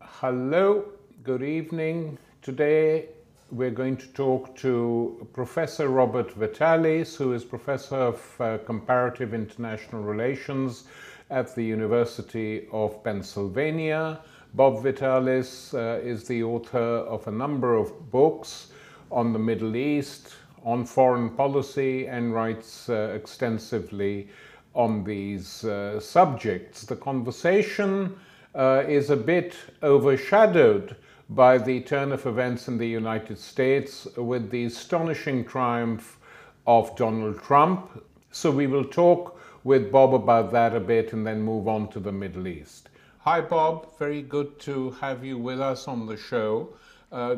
Hello, good evening. Today we're going to talk to Professor Robert Vitalis, who is Professor of Comparative International Relations at the University of Pennsylvania. Bob Vitalis is the author of a number of books on the Middle East, on foreign policy, and writes extensively on these subjects. The conversation is a bit overshadowed by the turn of events in the United States with the astonishing triumph of Donald Trump. So we will talk with Bob about that a bit and then move on to the Middle East. Hi, Bob. Very good to have you with us on the show.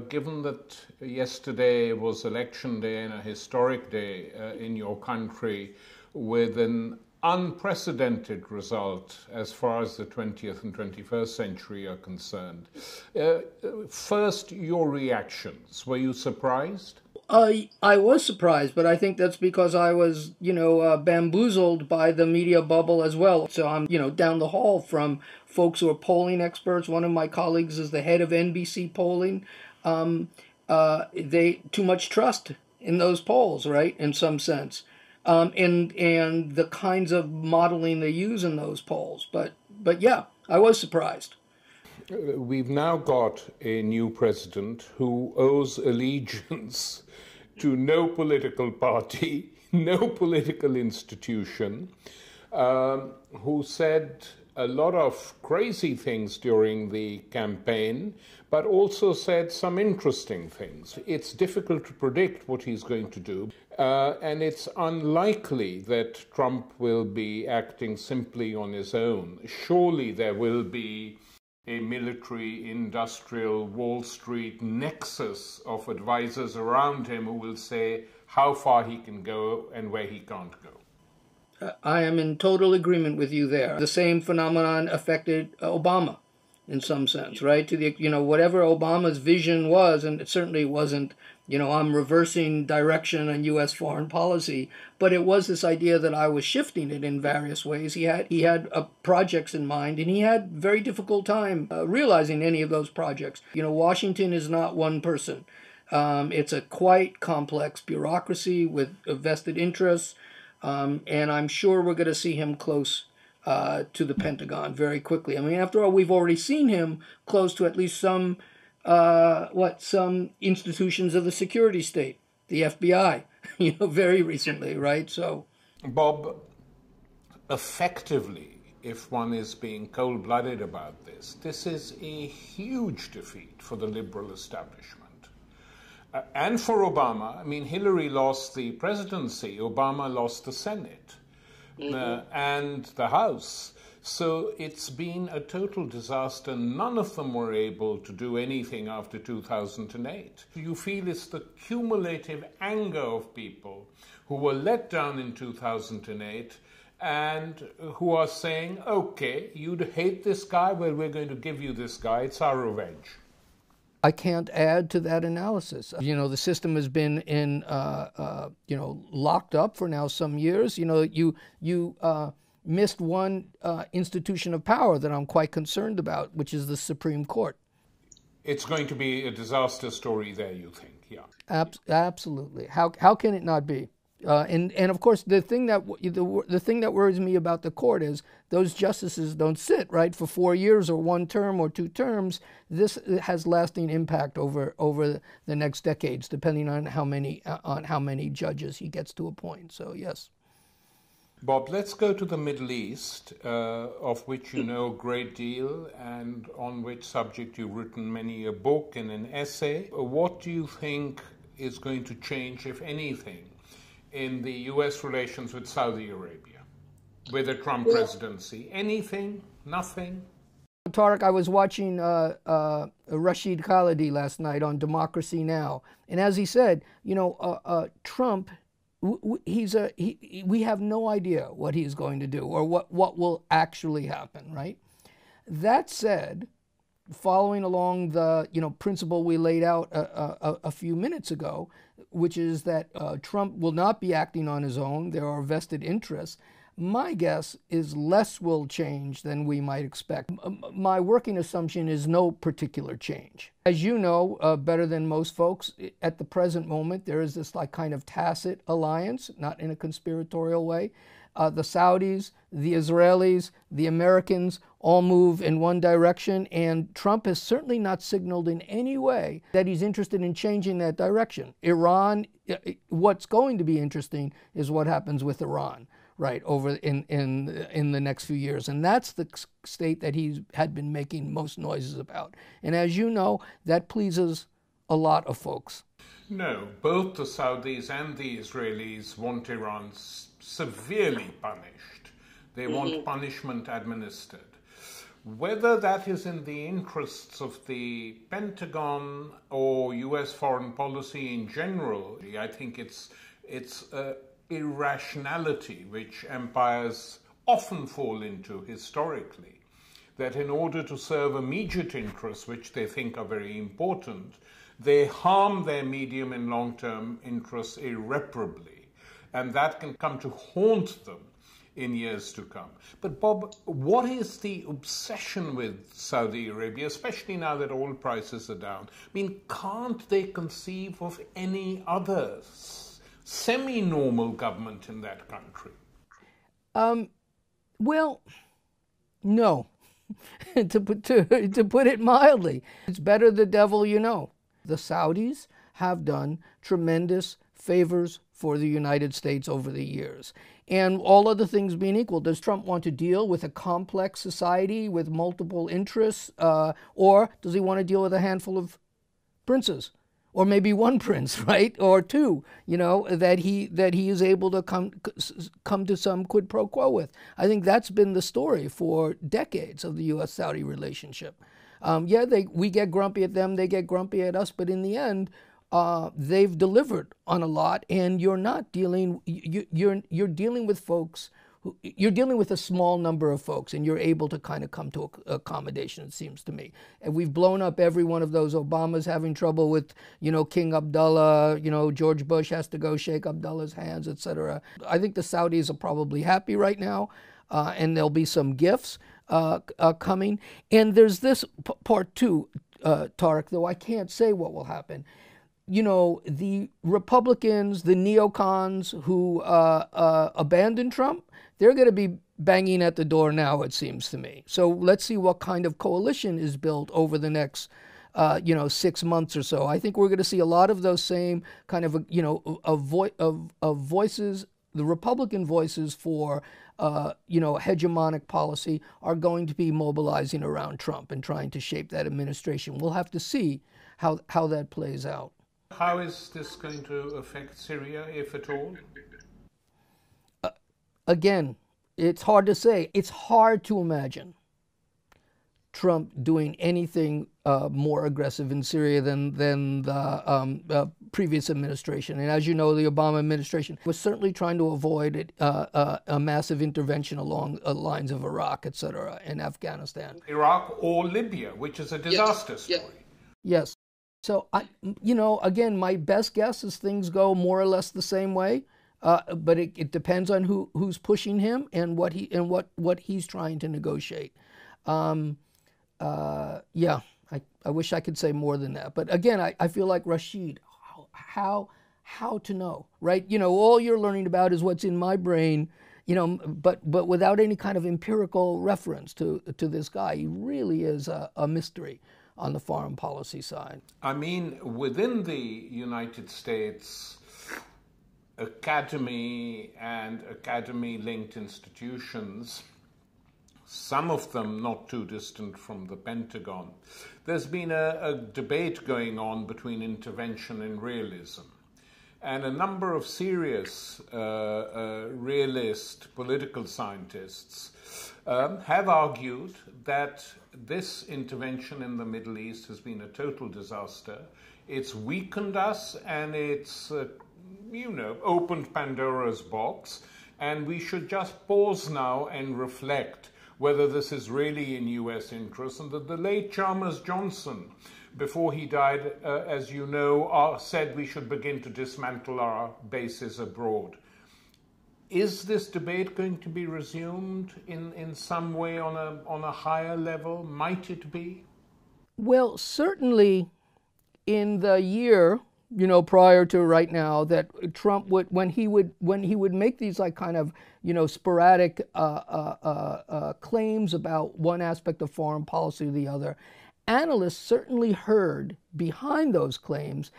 Given that yesterday was election day and a historic day in your country with an unprecedented result as far as the 20th and 21st century are concerned. First, your reactions. Were you surprised? I was surprised, but I think that's because I was, bamboozled by the media bubble as well. So I'm, down the hall from folks who are polling experts. One of my colleagues is the head of NBC polling. They too much trust in those polls, right? In some sense. And the kinds of modeling they use in those polls. But yeah, I was surprised. We've now got a new president who owes allegiance to no political party, no political institution, who said a lot of crazy things during the campaign, but also said some interesting things. It's difficult to predict what he's going to do, and it's unlikely that Trump will be acting simply on his own. Surely there will be a military, industrial, Wall Street nexus of advisors around him who will say how far he can go and where he can't go. I am in total agreement with you there. The same phenomenon affected Obama in some sense, right? To the, whatever Obama's vision was, and it certainly wasn't, I'm reversing direction on U.S. foreign policy, but it was this idea that I was shifting it in various ways. He had projects in mind, and he had very difficult time realizing any of those projects. Washington is not one person. It's a quite complex bureaucracy with vested interests. And I'm sure we're going to see him close to the Pentagon very quickly. I mean, after all, we've already seen him close to at least some institutions of the security state, the FBI, very recently, right? So, Bob, effectively, if one is being cold-blooded about this, this is a huge defeat for the liberal establishment. And for Obama. I mean, Hillary lost the presidency, Obama lost the Senate and the House. So it's been a total disaster. None of them were able to do anything after 2008. You feel it's the cumulative anger of people who were let down in 2008 and who are saying, okay, you hate this guy, well, we're going to give you this guy. It's our revenge. I can't add to that analysis. The system has been locked up for now some years. You missed one institution of power that I'm quite concerned about, which is the Supreme Court. It's going to be a disaster story there, you think? Yeah. Absolutely. How can it not be? And of course, the thing that worries me about the court is those justices don't sit right for 4 years or 1 term or 2 terms. This has lasting impact over the next decades, depending on how many judges he gets to appoint. So yes. Bob, let's go to the Middle East, of which you know a great deal, and on which subject you've written many a book and an essay. What do you think is going to change, if anything, in the U.S. relations with Saudi Arabia, with the Trump presidency? Anything? Nothing? Tariq, I was watching Rashid Khalidi last night on Democracy Now! And as he said, Trump, we have no idea what he's going to do or what will actually happen, right? That said, following along the principle we laid out a few minutes ago, which is that Trump will not be acting on his own. There are vested interests. My guess is less will change than we might expect. My working assumption is no particular change. As you know, better than most folks, at the present moment, there is this like kind of tacit alliance, not in a conspiratorial way. The Saudis, the Israelis, the Americans all move in one direction, and Trump has certainly not signaled in any way that he's interested in changing that direction. Iran, what's going to be interesting is what happens with Iran, right, over in the next few years. And that's the state that he had been making most noises about. And as you know, that pleases a lot of folks. No, both the Saudis and the Israelis want Iran severely punished. They want punishment administered. Whether that is in the interests of the Pentagon or US foreign policy in general, I think it's irrationality which empires often fall into historically, that in order to serve immediate interests, which they think are very important, they harm their medium and long-term interests irreparably, and that can come to haunt them in years to come. But Bob, what is the obsession with Saudi Arabia, especially now that oil prices are down? I mean, can't they conceive of any other semi-normal government in that country? Well, no, to put it mildly. It's better the devil you know. The Saudis have done tremendous favors for the United States over the years. And all other things being equal, does Trump want to deal with a complex society with multiple interests, or does he want to deal with a handful of princes? Or maybe one prince, right? Or two, you know, that he is able to come to some quid pro quo with. I think that's been the story for decades of the U.S.-Saudi relationship. Yeah, we get grumpy at them, they get grumpy at us, but in the end, they've delivered on a lot, and you're not dealing. You're dealing with folks. You're dealing with a small number of folks, and you're able to kind of come to accommodation, it seems to me. And we've blown up every one of those. Obama's having trouble with, you know, King Abdullah. You know, George Bush has to go shake Abdullah's hands, etc. I think the Saudis are probably happy right now, and there'll be some gifts coming. And there's this part too, Tariq, though I can't say what will happen. You know, the Republicans, the neocons who abandoned Trump, they're going to be banging at the door now, it seems to me. So let's see what kind of coalition is built over the next, 6 months or so. I think we're going to see a lot of those same kind of, of voices, the Republican voices for, hegemonic policy are going to be mobilizing around Trump and trying to shape that administration. We'll have to see how that plays out. How is this going to affect Syria, if at all? Again, it's hard to say. It's hard to imagine Trump doing anything more aggressive in Syria than the previous administration. And as you know, the Obama administration was certainly trying to avoid a massive intervention along the lines of Iraq, etc., and Afghanistan. Iraq or Libya, which is a disaster story. Yes. So, again, my best guess is things go more or less the same way, but it depends on who's pushing him and what he's trying to negotiate. I wish I could say more than that. But again, I feel like Rashid, how to know, right? You know, all you're learning about is what's in my brain, but without any kind of empirical reference to this guy. He really is a mystery on the foreign policy side. I mean, within the United States, academy and academy-linked institutions, some of them not too distant from the Pentagon, there's been a debate going on between intervention and realism. And a number of serious realist political scientists have argued that this intervention in the Middle East has been a total disaster. It's weakened us, and it's, opened Pandora's box, and we should just pause now and reflect whether this is really in U.S. interest. And that the late Chalmers Johnson, before he died, as you know, said we should begin to dismantle our bases abroad. Is this debate going to be resumed in some way on a higher level? Might it be? Well, certainly in the year, prior to right now, that Trump would, when he would make these like kind of, sporadic claims about one aspect of foreign policy or the other, analysts certainly heard behind those claims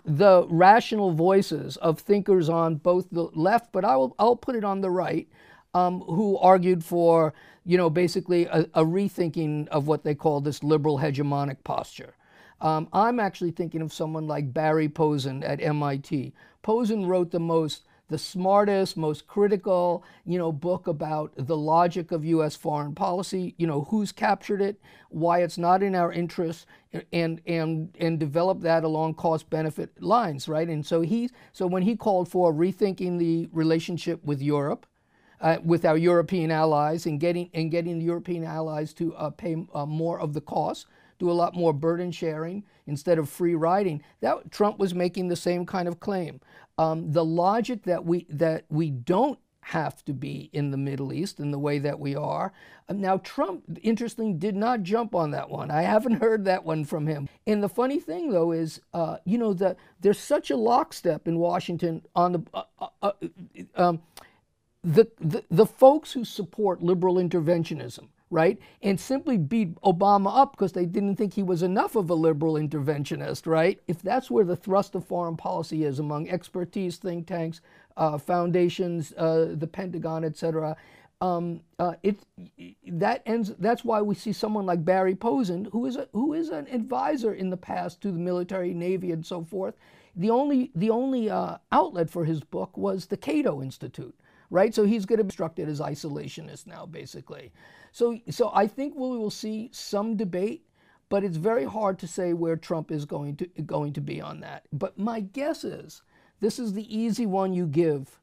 the rational voices of thinkers on both the left, but I'll put it on the right, who argued for, basically a rethinking of what they call this liberal hegemonic posture. I'm actually thinking of someone like Barry Posen at MIT. Posen wrote the smartest, most critical, book about the logic of U.S. foreign policy, who's captured it, why it's not in our interest, and develop that along cost-benefit lines, right? And so when he called for rethinking the relationship with Europe, with our European allies, and getting the European allies to pay more of the cost, do a lot more burden sharing instead of free riding, that Trump was making the same kind of claim. The logic that we don't have to be in the Middle East in the way that we are. Now, Trump, interestingly, did not jump on that one. I haven't heard that one from him. And the funny thing, though, is, there's such a lockstep in Washington on the folks who support liberal interventionism, right, and simply beat Obama up because they didn't think he was enough of a liberal interventionist, right? If that's where the thrust of foreign policy is among expertise, think tanks, foundations, the Pentagon, etc., that's why we see someone like Barry Posen, who is an advisor in the past to the military, Navy, and so forth. The only outlet for his book was the Cato Institute, right? So he's going to be constructed as isolationist now, basically. So I think we will see some debate, but it's very hard to say where Trump is going to be on that. But my guess is this is the easy one you give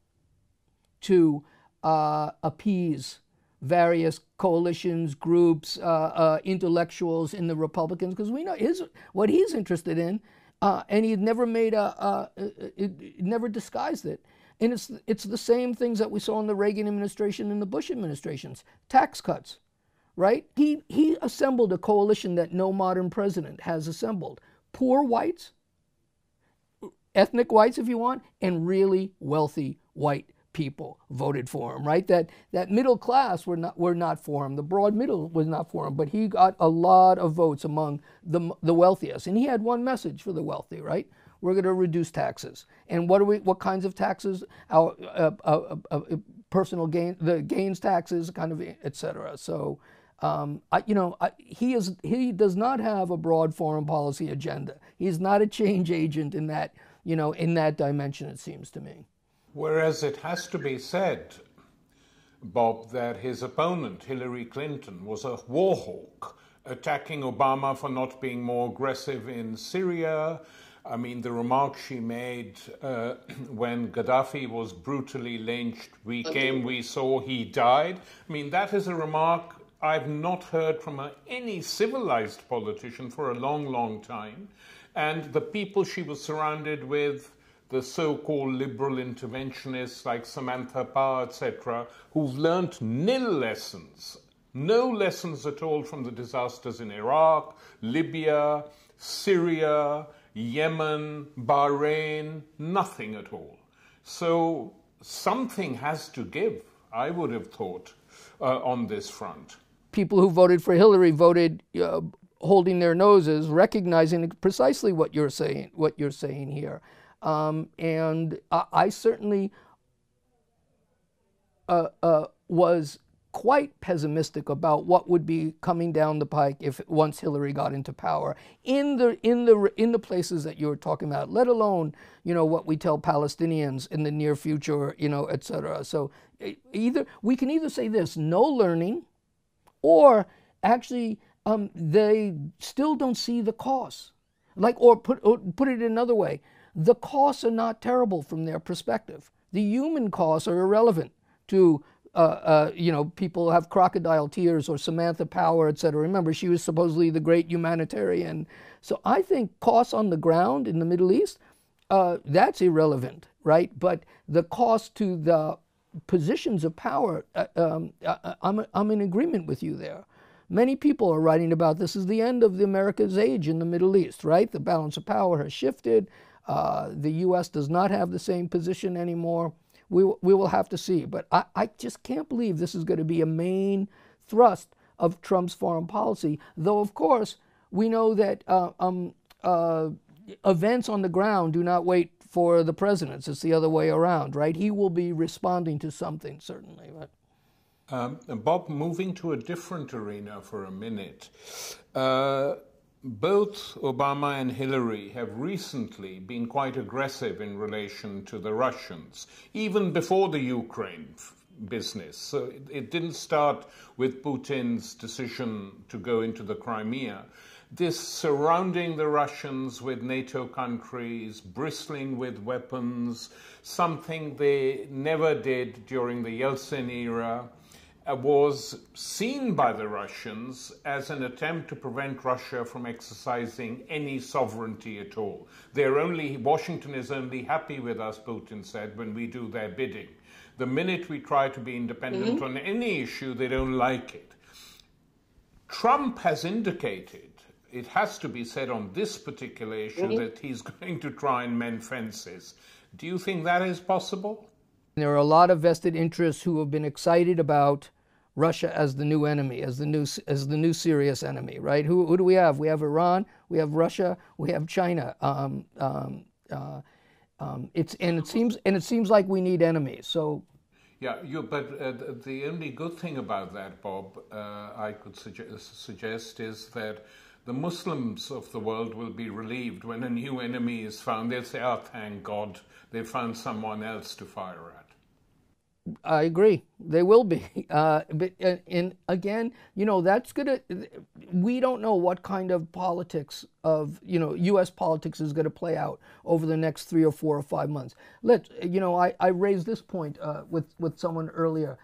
to appease various coalitions, groups, intellectuals in the Republicans, because we know what he's interested in, and he never never disguised it. And it's the same things that we saw in the Reagan administration and the Bush administrations. Tax cuts, right? He assembled a coalition that no modern president has assembled. Poor whites, ethnic whites if you want, and really wealthy white people voted for him, right? That middle class were not for him. The broad middle was not for him, but he got a lot of votes among the wealthiest. And he had one message for the wealthy, right? We're going to reduce taxes. And what kinds of taxes? Our personal gain, the gains taxes, kind of, etc. So, he does not have a broad foreign policy agenda. He's not a change agent in that, in that dimension, it seems to me. Whereas it has to be said, Bob, that his opponent, Hillary Clinton, was a war hawk, attacking Obama for not being more aggressive in Syria. I mean, the remark she made when Gaddafi was brutally lynched, we came, we saw, he died. I mean, that is a remark I've not heard from any civilized politician for a long, long time. And the people she was surrounded with, the so-called liberal interventionists like Samantha Power, etc., who've learned nil lessons, no lessons at all from the disasters in Iraq, Libya, Syria, Yemen, Bahrain, nothing at all. So something has to give, I would have thought, on this front. People who voted for Hillary voted holding their noses, recognizing precisely what you're saying here. And I certainly was quite pessimistic about what would be coming down the pike once Hillary got into power in the places that you were talking about, let alone what we tell Palestinians in the near future, et cetera. So we can either say this: no learning, or actually they still don't see the costs. Or put it another way, the costs are not terrible from their perspective. The human costs are irrelevant to people have crocodile tears, or Samantha Power, et cetera. Remember, she was supposedly the great humanitarian. So I think costs on the ground in the Middle East, that's irrelevant, right? But the cost to the positions of power, I'm in agreement with you there. Many people are writing about this as the end of the America's age in the Middle East, right? The balance of power has shifted. The U.S. does not have the same position anymore. We will have to see. But I just can't believe this is going to be a main thrust of Trump's foreign policy, though, of course, we know that events on the ground do not wait for the presidents. It's the other way around, right? He will be responding to something, certainly. Right? Bob, moving to a different arena for a minute, both Obama and Hillary have recently been quite aggressive in relation to the Russians, even before the Ukraine business. So it didn't start with Putin's decision to go into the Crimea. This surrounding the Russians with NATO countries, bristling with weapons, something they never did during the Yeltsin era, was seen by the Russians as an attempt to prevent Russia from exercising any sovereignty at all. Washington is only happy with us, Putin said, when we do their bidding. The minute we try to be independent on any issue, they don't like it. Trump has indicated, it has to be said on this particular issue, that he's going to try and mend fences. Do you think that is possible? There are a lot of vested interests who have been excited about Russia as the new enemy, as the new serious enemy, right? Who do we have? We have Iran, we have Russia, we have China. It seems like we need enemies. So. Yeah, but the only good thing about that, Bob, I could suggest is that the Muslims of the world will be relieved when a new enemy is found. They'll say, oh, thank God, they found someone else to fire at. I agree. They will be. But again, that's going to, we don't know what kind of politics of, U.S. politics is going to play out over the next 3 or 4 or 5 months. I raised this point with someone earlier.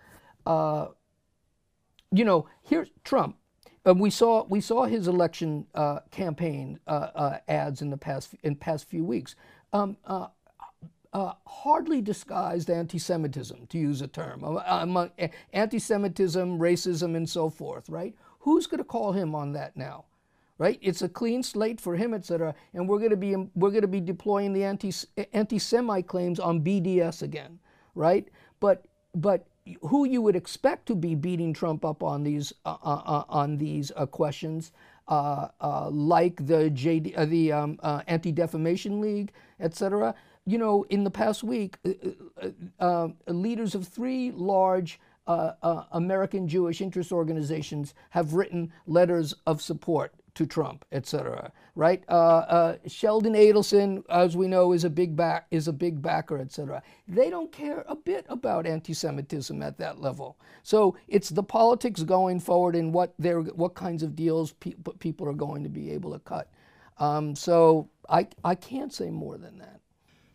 Here's Trump. We saw his election campaign ads in the past few weeks. Hardly disguised anti-Semitism, to use a term, anti-Semitism, racism, and so forth, right? Who's going to call him on that now, right? It's a clean slate for him, etc. And we're going to be deploying the anti-Semite claims on BDS again, right? But who you would expect to be beating Trump up on these questions, like the Anti-Defamation League, etc. In the past week, leaders of 3 large American Jewish interest organizations have written letters of support to Trump, etc. Right? Sheldon Adelson, as we know, is a big backer, etc. They don't care a bit about anti-Semitism at that level. So it's the politics going forward and what kinds of deals people are going to be able to cut. So I can't say more than that.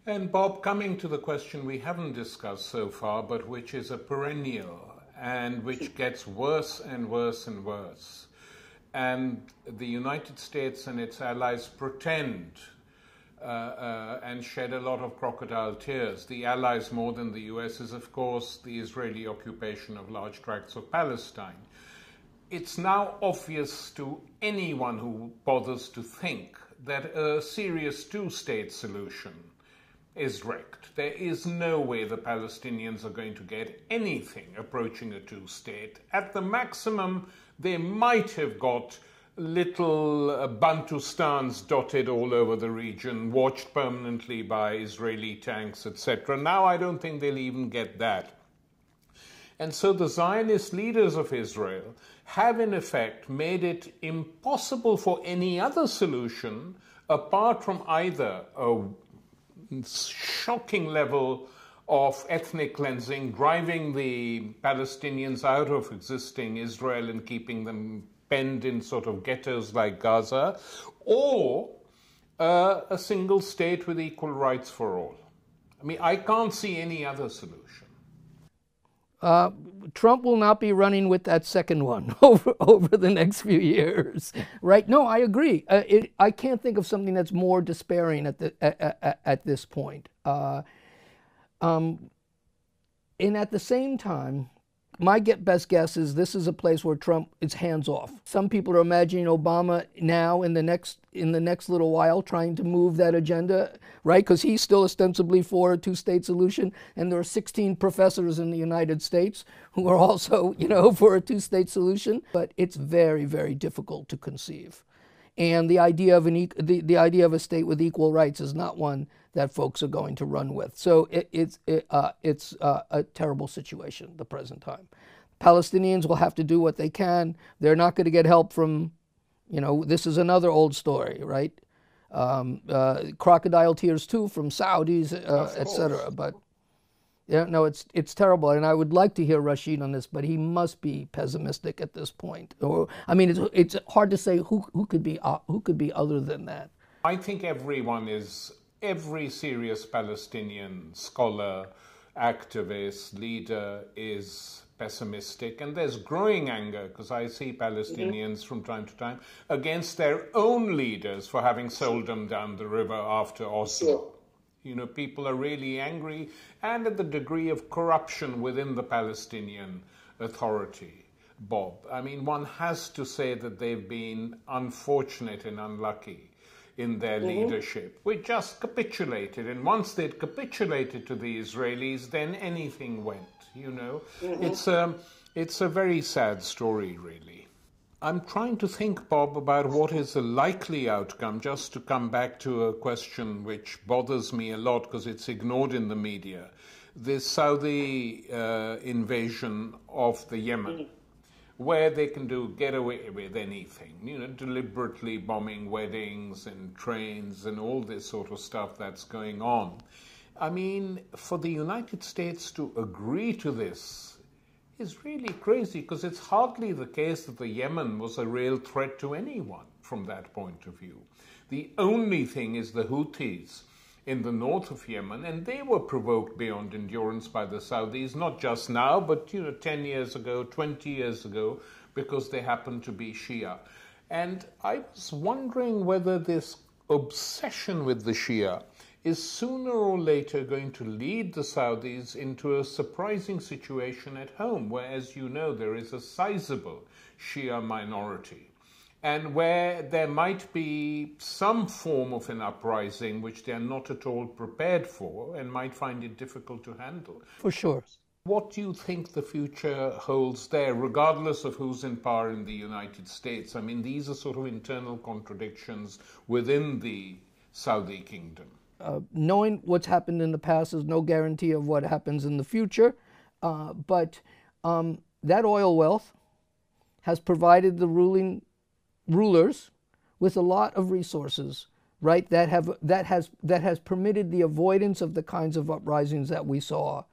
And Bob, coming to the question we haven't discussed so far, but which is a perennial and which gets worse and worse and worse. And the United States and its allies pretend and shed a lot of crocodile tears. The allies more than the US is, of course, the Israeli occupation of large tracts of Palestine. It's now obvious to anyone who bothers to think that a serious 2-state solution is wrecked. There is no way the Palestinians are going to get anything approaching a 2-state. At the maximum, they might have got little Bantustans dotted all over the region, watched permanently by Israeli tanks, etc. Now I don't think they'll even get that. And so the Zionist leaders of Israel have in effect made it impossible for any other solution apart from either a shocking level of ethnic cleansing, driving the Palestinians out of existing Israel and keeping them penned in sort of ghettos like Gaza, or a single state with equal rights for all. I mean, I can't see any other solution. Trump will not be running with that second one over the next few years, right? No, I agree. I can't think of something that's more despairing at this point. And at the same time, my best guess is this is a place where Trump is hands off. Some people are imagining Obama now in the next little while trying to move that agenda, right? Because he's still ostensibly for a two-state solution, and there are 16 professors in the United States who are also, for a two-state solution. But it's very, very difficult to conceive. And the idea of the idea of a state with equal rights is not one that folks are going to run with. So it's a terrible situation at the present time. Palestinians will have to do what they can. They're not going to get help from, this is another old story, right? Crocodile tears too from Saudis, etc. But yeah, no, it's terrible, and I would like to hear Rashid on this, but he must be pessimistic at this point. Or I mean, it's hard to say who could be other than that. I think every serious Palestinian scholar, activist, leader is pessimistic, and there's growing anger because I see Palestinians from time to time against their own leaders for having sold them down the river after Oslo. People are really angry, and at the degree of corruption within the Palestinian Authority, Bob. I mean, one has to say that they've been unfortunate and unlucky in their leadership. We just capitulated, and once they'd capitulated to the Israelis, then anything went, It's a very sad story, really. I'm trying to think, Bob, about what is the likely outcome, just to come back to a question which bothers me a lot because it's ignored in the media. This Saudi invasion of the Yemen, where they can get away with anything, deliberately bombing weddings and trains and all this sort of stuff that's going on. I mean, for the United States to agree to this is really crazy because it's hardly the case that the Yemen was a real threat to anyone from that point of view. The only thing is the Houthis in the north of Yemen, and they were provoked beyond endurance by the Saudis, not just now, but 10 years ago, 20 years ago, because they happen to be Shia. And I was wondering whether this obsession with the Shia is sooner or later going to lead the Saudis into a surprising situation at home, where, as you know, there is a sizable Shia minority, and where there might be some form of an uprising which they are not at all prepared for and might find it difficult to handle. For sure. What do you think the future holds there, regardless of who's in power in the United States? I mean, these are sort of internal contradictions within the Saudi kingdom. Knowing what's happened in the past is no guarantee of what happens in the future, but that oil wealth has provided the rulers with a lot of resources, right? That has permitted the avoidance of the kinds of uprisings that we saw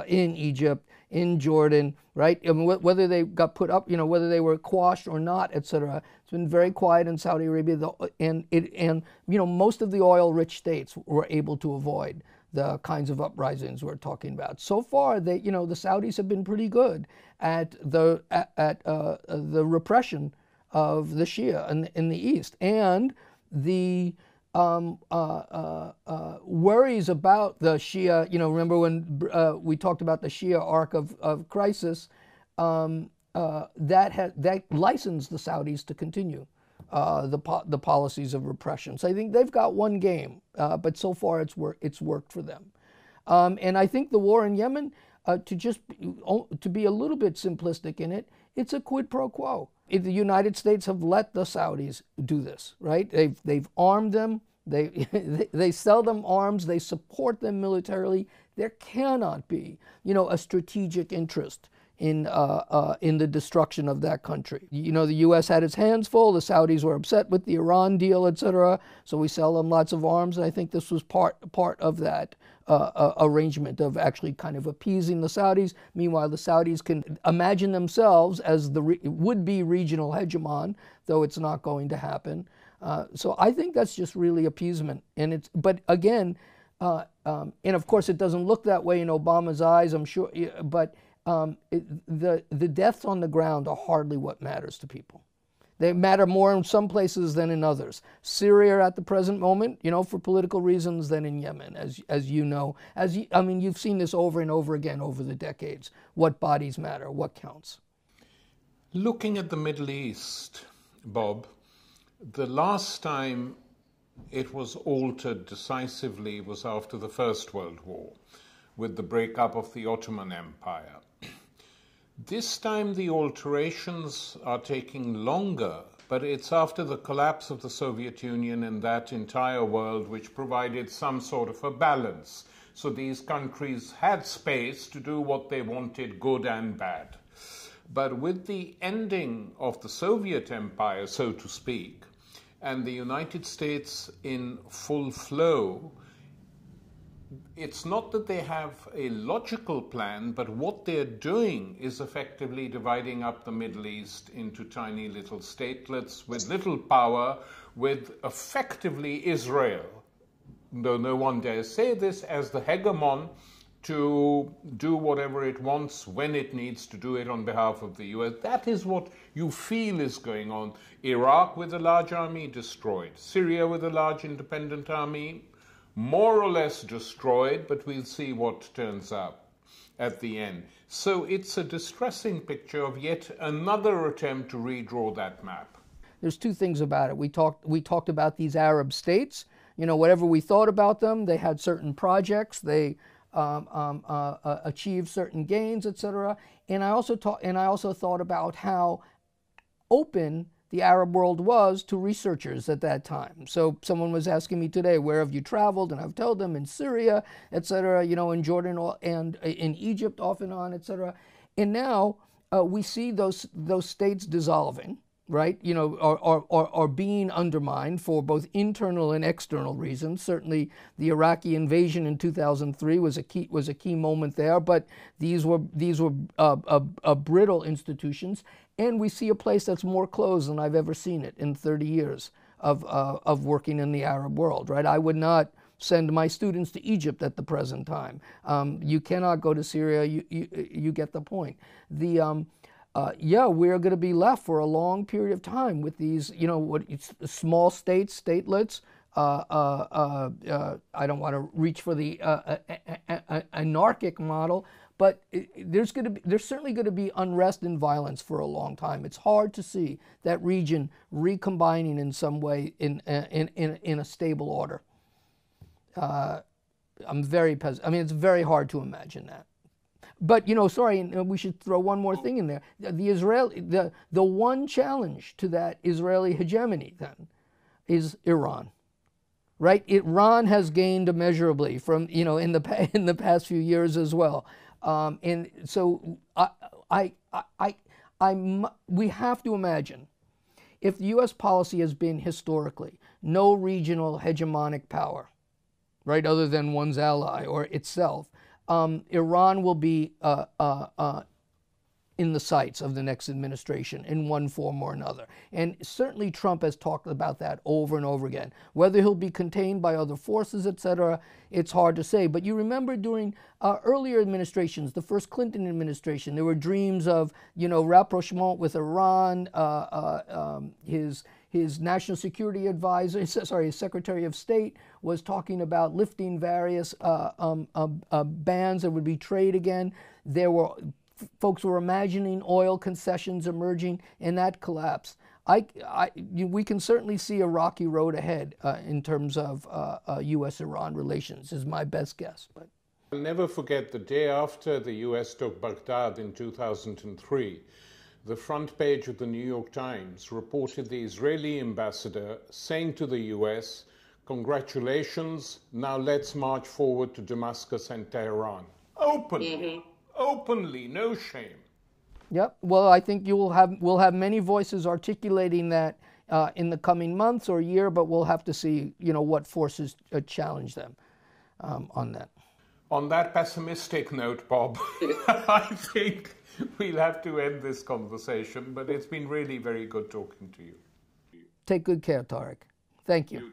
in Egypt, in Jordan, right? I mean, whether they got put up, whether they were quashed or not, etc. It's been very quiet in Saudi Arabia, and most of the oil-rich states were able to avoid the kinds of uprisings we're talking about. So far, the Saudis have been pretty good at the repression of the Shia in the East, and the worries about the Shia, remember when we talked about the Shia arc of crisis, that licensed the Saudis to continue the policies of repression. So I think they've got one game, but so far it's worked for them. And I think the war in Yemen, to be a little bit simplistic in it, it's a quid pro quo. The United States have let the Saudis do this, right? They've armed them. They sell them arms. They support them militarily. There cannot be, a strategic interest in the destruction of that country. The U.S. had its hands full. The Saudis were upset with the Iran deal, etc. So we sell them lots of arms, and I think this was part of that arrangement of actually kind of appeasing the Saudis. Meanwhile, the Saudis can imagine themselves as the would-be regional hegemon, though it's not going to happen. So I think that's just really appeasement, but again, and of course it doesn't look that way in Obama's eyes, I'm sure, but the deaths on the ground are hardly what matters to people. They matter more in some places than in others. Syria at the present moment, for political reasons, than in Yemen, as you know. You've seen this over and over again over the decades. What bodies matter, what counts. Looking at the Middle East, Bob, the last time it was altered decisively was after the First World War, with the breakup of the Ottoman Empire. This time the alterations are taking longer, but it's after the collapse of the Soviet Union and that entire world which provided some sort of a balance. So these countries had space to do what they wanted, good and bad. But with the ending of the Soviet Empire, so to speak, and the United States in full flow, it's not that they have a logical plan, but what they're doing is effectively dividing up the Middle East into tiny little statelets with little power, with effectively Israel, though no one dares say this, as the hegemon to do whatever it wants when it needs to do it on behalf of the US. That is what you feel is going on. Iraq with a large army destroyed. Syria with a large independent army more or less destroyed, but we'll see what turns up at the end. So it's a distressing picture of yet another attempt to redraw that map. There's two things about it. We talked about these Arab states. Whatever we thought about them, they had certain projects. They achieved certain gains, etc. And I also thought about how open the Arab world was to researchers at that time. So someone was asking me today, where have you traveled? And I've told them in Syria, etc., in Jordan and in Egypt off and on, etc. And now we see those states dissolving, right? Are being undermined for both internal and external reasons. Certainly, the Iraqi invasion in 2003 was a key moment there. But these were brittle institutions, and we see a place that's more closed than I've ever seen it in 30 years of working in the Arab world. Right? I would not send my students to Egypt at the present time. You cannot go to Syria. You get the point. We're going to be left for a long period of time with these, small states, statelets. I don't want to reach for the anarchic model, but there's certainly going to be unrest and violence for a long time. It's hard to see that region recombining in some way in a stable order. It's very hard to imagine that. But we should throw one more thing in there. The one challenge to that Israeli hegemony then is Iran, right? Iran has gained immeasurably from in the past few years as well, and so we have to imagine, if the U.S. policy has been historically no regional hegemonic power, right, other than one's ally or itself. Iran will be in the sights of the next administration in one form or another. And certainly Trump has talked about that over and over again. Whether he'll be contained by other forces, etc., it's hard to say. But you remember during earlier administrations, the first Clinton administration, there were dreams of, rapprochement with Iran, his national security advisor, his Secretary of State was talking about lifting various bans. There would be trade again. Folks were imagining oil concessions emerging, and that collapsed. We can certainly see a rocky road ahead in terms of U.S.-Iran relations, is my best guess. But I'll never forget the day after the U.S. took Baghdad in 2003. The front page of the New York Times reported the Israeli ambassador saying to the U.S., "Congratulations, now let's march forward to Damascus and Tehran." Openly, no shame. Yep. Well, I think we'll have many voices articulating that in the coming months or year, but we'll have to see, what forces challenge them on that. On that pessimistic note, Bob, I think we'll have to end this conversation, but it's been really very good talking to you. Take good care, Tariq. Thank you.